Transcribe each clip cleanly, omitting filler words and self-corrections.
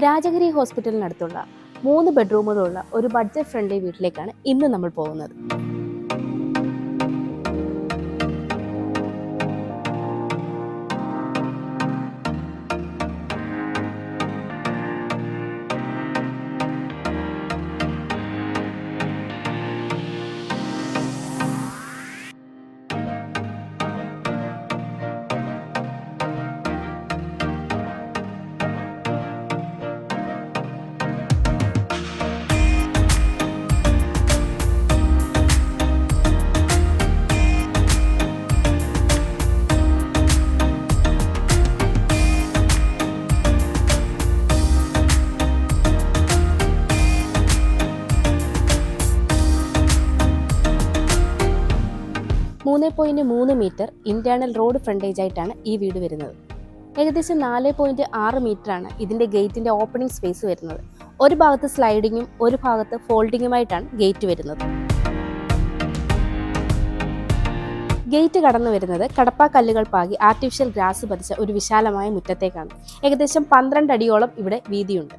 രാജഗിരി ഹോസ്പിറ്റലിനടുത്തുള്ള 3 ബെഡ്റൂമുകളുള്ള ഒരു budget friendly വീട്ടിലേക്കാണ് ഇന്ന് നമ്മൾ പോകുന്നത്. .3 മീറ്റർ ഇന്റേണൽ റോഡ് ഫ്രണ്ടേജ് ആയിട്ടാണ് ഈ വീട് വരുന്നത്. ഏകദേശം 4.6 മീറ്ററാണ് ഇതിന്റെ ഗേറ്റിന്റെ ഓപ്പണിംഗ് സ്പേസ് വരുന്നത്. ഒരു ഭാഗത്ത് സ്ലൈഡിങ്ങും ഒരു ഭാഗത്ത് ഫോൾഡിങ്ങുമായിട്ടാണ് ഗേറ്റ് വരുന്നത്. ഗേറ്റ് കടന്നു വരുന്നത് കടപ്പാക്കല്ലുകൾ പാകി ആർട്ടിഫിഷ്യൽ ഗ്രാസ് പതിച്ച ഒരു വിശാലമായ മുറ്റത്തേക്കാണ്. ഏകദേശം 12 അടിയോളം ഇവിടെ വീതിയുണ്ട്.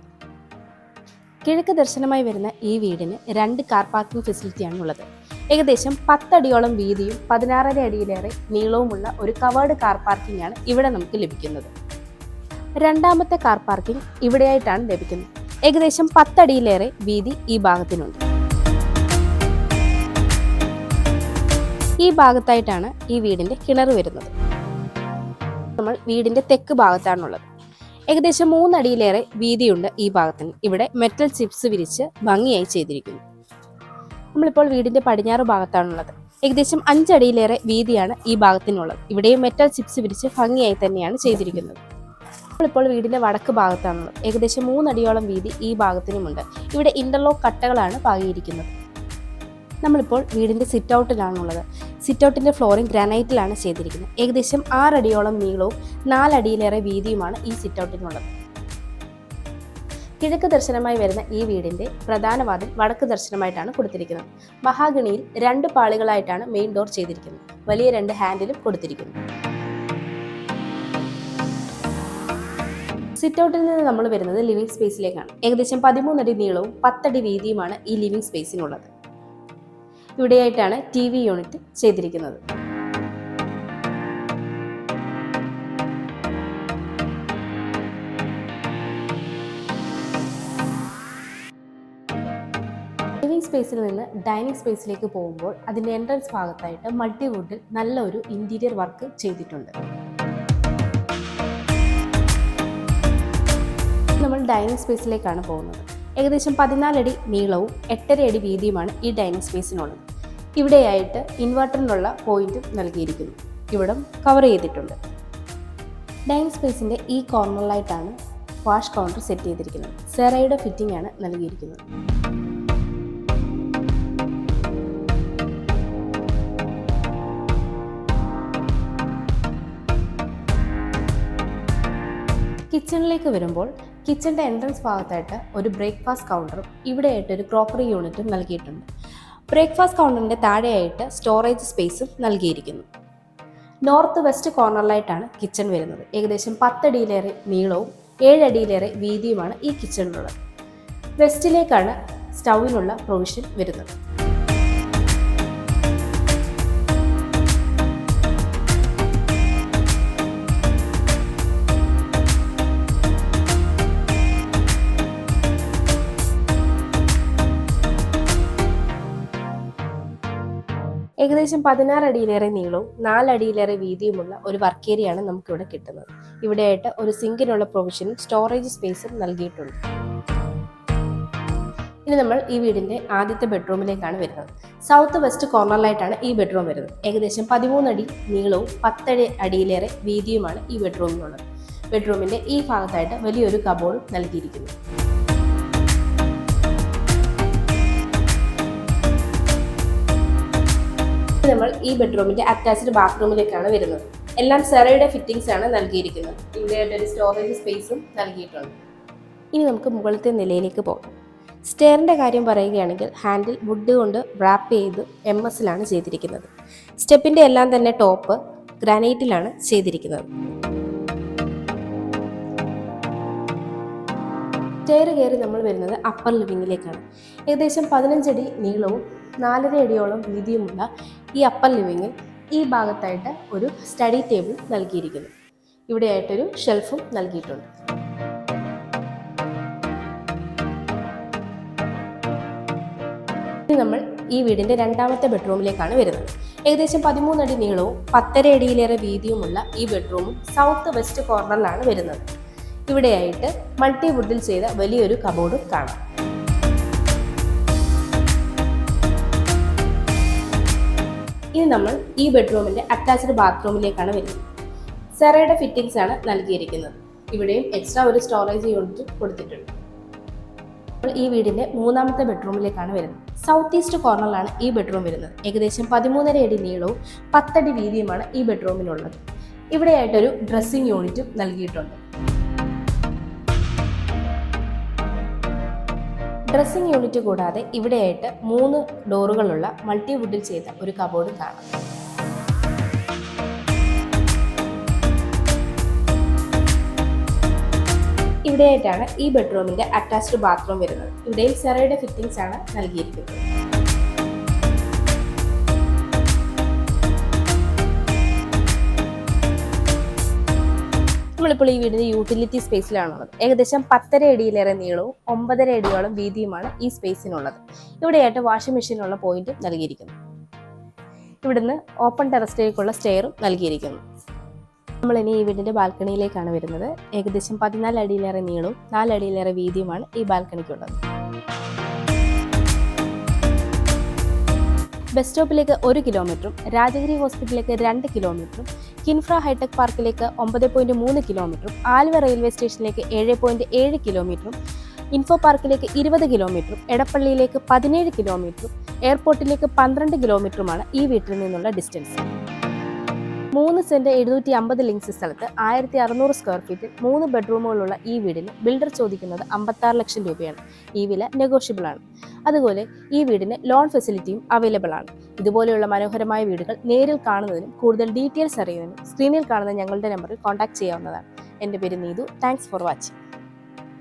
കിഴക്ക് ദർശനമായി വരുന്ന ഈ വീടിന് 2 കാർ പാർക്കിംഗ് ഫെസിലിറ്റിയാണ് ഉള്ളത്. ഏകദേശം 10 അടിയോളം വീതിയും 16.5 അടിയിലേറെ നീളവുമുള്ള ഒരു കവേർഡ് കാർ പാർക്കിംഗ് ആണ് ഇവിടെ നമുക്ക് ലഭിക്കുന്നത്. രണ്ടാമത്തെ കാർ പാർക്കിംഗ് ഇവിടെയായിട്ടാണ് ലഭിക്കുന്നത്. ഏകദേശം 10 അടിയിലേറെ വീതി ഈ ഭാഗത്തിനുണ്ട്. ഈ ഭാഗത്തായിട്ടാണ് ഈ വീടിന്റെ കിണർ വരുന്നത്. നമ്മൾ വീടിന്റെ തെക്ക് ഭാഗത്താണുള്ളത്. ഏകദേശം 3 അടിയിലേറെ വീതിയുണ്ട് ഈ ഭാഗത്തിന്. ഇവിടെ മെറ്റൽ ചിപ്സ് വിരിച്ച് ഭംഗിയായി ചെയ്തിരിക്കുന്നു. നമ്മളിപ്പോൾ വീടിന്റെ പടിഞ്ഞാറ് ഭാഗത്താണുള്ളത്. ഏകദേശം 5 അടിയിലേറെ വീതിയാണ് ഈ ഭാഗത്തിനുള്ളത്. ഇവിടെയും മെറ്റൽ ചിപ്സ് വിരിച്ച് ഭംഗിയായി തന്നെയാണ് ചെയ്തിരിക്കുന്നത്. നമ്മളിപ്പോൾ വീടിന്റെ വടക്ക് ഭാഗത്താണുള്ളത്. ഏകദേശം 3 അടിയോളം വീതി ഈ ഭാഗത്തിനുമുണ്ട്. ഇവിടെ ഇന്റർലോക്ക് കട്ടകളാണ് പാകിയിരിക്കുന്നത്. നമ്മളിപ്പോൾ വീടിന്റെ സിറ്റ് ഔട്ടിലാണുള്ളത്. സിറ്റ് ഔട്ടിന്റെ ഫ്ലോറിംഗ് ഗ്രാനൈറ്റിലാണ് ചെയ്തിരിക്കുന്നത്. ഏകദേശം 6 അടിയോളം നീളവും 4 അടിയിലേറെ വീതിയുമാണ് ഈ സിറ്റ് ഔട്ടിനുള്ളത്. കിഴക്ക് ദർശനമായി വരുന്ന ഈ വീടിന്റെ പ്രധാന വാതിൽ വടക്ക് ദർശനമായിട്ടാണ് കൊടുത്തിരിക്കുന്നത്. മഹാഗണിയിൽ 2 പാളികളായിട്ടാണ് മെയിൻ ഡോർ ചെയ്തിരിക്കുന്നത്. വലിയ 2 ഹാൻഡിലും കൊടുത്തിരിക്കുന്നു. സിറ്റ് ഔട്ടിൽ നിന്ന് നമ്മൾ വരുന്നത് ലിവിംഗ് സ്പേസിലേക്കാണ്. ഏകദേശം 13 അടി നീളവും 10 അടി വീതിയുമാണ് ഈ ലിവിംഗ് സ്പേസിനുള്ളത്. ഇവിടെയായിട്ടാണ് TV യൂണിറ്റ് ചെയ്തിരിക്കുന്നത്. ലിവിംഗ് സ്പേസിൽ നിന്ന് ഡൈനിങ് സ്പേസിലേക്ക് പോകുമ്പോൾ അതിൻ്റെ എൻട്രൻസ് ഭാഗത്തായിട്ട് മൾട്ടിവുഡിൽ നല്ലൊരു ഇന്റീരിയർ വർക്ക് ചെയ്തിട്ടുണ്ട്. നമ്മൾ ഡൈനിങ് സ്പേസിലേക്കാണ് പോകുന്നത്. ഏകദേശം 14 അടി നീളവും 8.5 അടി വീതിയുമാണ് ഈ ഡൈനിങ് സ്പേസിനുള്ളത്. ഇവിടെയായിട്ട് ഇൻവെർട്ടറിനുള്ള പോയിന്റും നൽകിയിരിക്കുന്നു. ഇവിടം കവർ ചെയ്തിട്ടുണ്ട്. ഡൈനിങ് സ്പേസിൻ്റെ ഈ കോർണറിലായിട്ടാണ് വാഷ് കൗണ്ടർ സെറ്റ് ചെയ്തിരിക്കുന്നത്. സെറയുടെ ഫിറ്റിംഗ് ആണ് നൽകിയിരിക്കുന്നത്. കിച്ചണിലേക്ക് വരുമ്പോൾ കിച്ചണിൻ്റെ എൻട്രൻസ് ഭാഗത്തായിട്ട് ഒരു ബ്രേക്ക്ഫാസ്റ്റ് കൗണ്ടറും ഇവിടെയായിട്ട് ഒരു ക്രോക്കറി യൂണിറ്റും നൽകിയിട്ടുണ്ട്. ബ്രേക്ക്ഫാസ്റ്റ് കൗണ്ടറിൻ്റെ താഴെയായിട്ട് സ്റ്റോറേജ് സ്പേസും നൽകിയിരിക്കുന്നു. നോർത്ത് വെസ്റ്റ് കോർണറിലായിട്ടാണ് കിച്ചൺ വരുന്നത്. ഏകദേശം 10 അടിയിലേറെ നീളവും 7 അടിയിലേറെ വീതിയുമാണ് ഈ കിച്ചണിലുള്ളത്. വെസ്റ്റിലേക്കാണ് സ്റ്റൗവിനുള്ള പ്രൊവിഷൻ വരുന്നത്. ഏകദേശം 16 അടിയിലേറെ നീളവും 4 അടിയിലേറെ വീതിയുമുള്ള ഒരു വർക്ക് ഏരിയയാണ് നമുക്കിവിടെ കിട്ടുന്നത്. ഇവിടെയായിട്ട് ഒരു സിങ്കിനുള്ള പ്രൊവിഷനും സ്റ്റോറേജ് സ്പേസും നൽകിയിട്ടുണ്ട്. ഇനി നമ്മൾ ഈ വീടിന്റെ ആദ്യത്തെ ബെഡ്റൂമിലേക്കാണ് വരുന്നത്. സൗത്ത് വെസ്റ്റ് കോർണറിലായിട്ടാണ് ഈ ബെഡ്റൂം വരുന്നത്. ഏകദേശം 13 അടി നീളവും 10 അടിയിലേറെ വീതിയുമാണ് ഈ ബെഡ്റൂമിനുള്ളത്. ബെഡ്റൂമിന്റെ ഈ ഭാഗത്തായിട്ട് വലിയൊരു കബോർഡും നൽകിയിരിക്കുന്നു. നമ്മൾ ഈ ബെഡ്റൂമിന്റെ അറ്റാച്ച്ഡ് ബാത്റൂമിലേക്കാണ് വരുന്നത്. എല്ലാം സെറയുടെ ഫിറ്റിംഗ്സ് ആണ് നൽകിയിരിക്കുന്നത്. ഇവിടെയായിട്ട് ഒരു സ്റ്റോറേജ് സ്പേസും നൽകിയിട്ടുണ്ട്. ഇനി നമുക്ക് മുകളിലത്തെ നിലയിലേക്ക് പോകാം. സ്റ്റെയറിൻ്റെ കാര്യം പറയുകയാണെങ്കിൽ ഹാൻഡിൽ വുഡ് കൊണ്ട് റാപ്പ് ചെയ്ത് MS-ലാണ് ചെയ്തിരിക്കുന്നത്. സ്റ്റെപ്പിൻ്റെ എല്ലാം തന്നെ ടോപ്പ് സ്റ്റെയർ കയറി നമ്മൾ വരുന്നത് അപ്പർ ലിവിങ്ങിലേക്കാണ്. ഏകദേശം 15 അടി നീളവും 4.5 അടിയോളം വീതിയുമുള്ള ഈ അപ്പർ ലിവിങ്ങിൽ ഈ ഭാഗത്തായിട്ട് ഒരു സ്റ്റഡി ടേബിൾ നൽകിയിരിക്കുന്നു. ഇവിടെയായിട്ടൊരു ഷെൽഫും നൽകിയിട്ടുണ്ട്. ഇനി നമ്മൾ ഈ വീടിൻ്റെ രണ്ടാമത്തെ ബെഡ്റൂമിലേക്കാണ് വരുന്നത്. ഏകദേശം 13 അടി നീളവും 10.5 അടിയിലേറെ വീതിയുമുള്ള ഈ ബെഡ്റൂമും സൗത്ത് വെസ്റ്റ് കോർണറിലാണ് വരുന്നത്. ഇവിടെയായിട്ട് മൾട്ടി വുഡിൽ ചെയ്ത വലിയൊരു കബോർഡും കാണാം. ഇനി നമ്മൾ ഈ ബെഡ്റൂമിൻ്റെ അറ്റാച്ച്ഡ് ബാത്റൂമിലേക്കാണ് വരുന്നത്. സെറയുടെ ഫിറ്റിംഗ്സ് ആണ് നൽകിയിരിക്കുന്നത്. ഇവിടെയും എക്സ്ട്രാ ഒരു സ്റ്റോറേജ് യൂണിറ്റ് കൊടുത്തിട്ടുണ്ട്. ഈ വീടിൻ്റെ മൂന്നാമത്തെ ബെഡ്റൂമിലേക്കാണ് വരുന്നത്. സൗത്ത് ഈസ്റ്റ് കോർണറിലാണ് ഈ ബെഡ്റൂം വരുന്നത്. ഏകദേശം 13.5 അടി നീളവും 10 അടി വീതിയുമാണ് ഈ ബെഡ്റൂമിനുള്ളത്. ഇവിടെയായിട്ടൊരു ഡ്രസ്സിംഗ് യൂണിറ്റും നൽകിയിട്ടുണ്ട്. ഡ്രസ്സിംഗ് യൂണിറ്റ് കൂടാതെ ഇവിടെയായിട്ട് 3 ഡോറുകളുള്ള മൾട്ടി വുഡിൽ ചെയ്ത ഒരു കബോർഡും കാണാം. ഇവിടെയായിട്ടാണ് ഈ ബെഡ്റൂമിന്റെ അറ്റാച്ച്ഡ് ബാത്റൂം വരുന്നത്. ഇവിടെയും സെറയുടെ ഫിറ്റിംഗ്സ് ആണ് നൽകിയിരിക്കുന്നത്. നമ്മളിപ്പോൾ ഈ വീടിന്റെ യൂട്ടിലിറ്റി സ്പേസിലാണുള്ളത്. ഏകദേശം 10.5 അടിയിലേറെ നീളവും 9.5 അടിയോളം വീതിയുമാണ് ഈ സ്പേസിനുള്ളത്. ഇവിടെയായിട്ട് വാഷിംഗ് മെഷീനുള്ള പോയിന്റും നൽകിയിരിക്കുന്നു. ഇവിടുന്ന് ഓപ്പൺ ടെറസിലേക്കുള്ള സ്റ്റെയറും നൽകിയിരിക്കുന്നു. നമ്മളിനി ഈ വീടിൻ്റെ ബാൽക്കണിയിലേക്കാണ് വരുന്നത്. ഏകദേശം 14 അടിയിലേറെ നീളവും 4 അടിയിലേറെ വീതിയുമാണ് ഈ ബാൽക്കണിക്കുള്ളത്. ബസ് സ്റ്റോപ്പിലേക്ക് 1 കിലോമീറ്ററും രാജഗിരി ഹോസ്പിറ്റലിലേക്ക് 2 കിലോമീറ്ററും കിൻഫ്ര ഹൈടെക് പാർക്കിലേക്ക് 9.3 കിലോമീറ്ററും ആലുവ റെയിൽവേ സ്റ്റേഷനിലേക്ക് 7.7 കിലോമീറ്ററും ഇൻഫോ പാർക്കിലേക്ക് 20 കിലോമീറ്ററും എടപ്പള്ളിയിലേക്ക് 17 കിലോമീറ്ററും എയർപോർട്ടിലേക്ക് 12 കിലോമീറ്ററുമാണ് ഈ വീട്ടിൽ നിന്നുള്ള ഡിസ്റ്റൻസ്. 3 സെന്റ് 750 ലിങ്സ് സ്ഥലത്ത് 1600 സ്ക്വയർ ഫീറ്റിൽ 3 ബെഡ്റൂമുകളുള്ള ഈ വീടിന് ബിൽഡർ ചോദിക്കുന്നത് 56 ലക്ഷം രൂപയാണ്. ഈ വില നെഗോഷ്യബിൾ ആണ്. അതുപോലെ ഈ വീടിന് ലോൺ ഫെസിലിറ്റിയും അവൈലബിൾ ആണ്. ഇതുപോലെയുള്ള മനോഹരമായ വീടുകൾ നേരിൽ കാണുന്നതിനും കൂടുതൽ ഡീറ്റെയിൽസ് അറിയുന്നതിനും സ്ക്രീനിൽ കാണുന്ന ഞങ്ങളുടെ നമ്പറിൽ കോൺടാക്ട് ചെയ്യാവുന്നതാണ്. എൻ്റെ പേര് നീതു. Thanks for watching.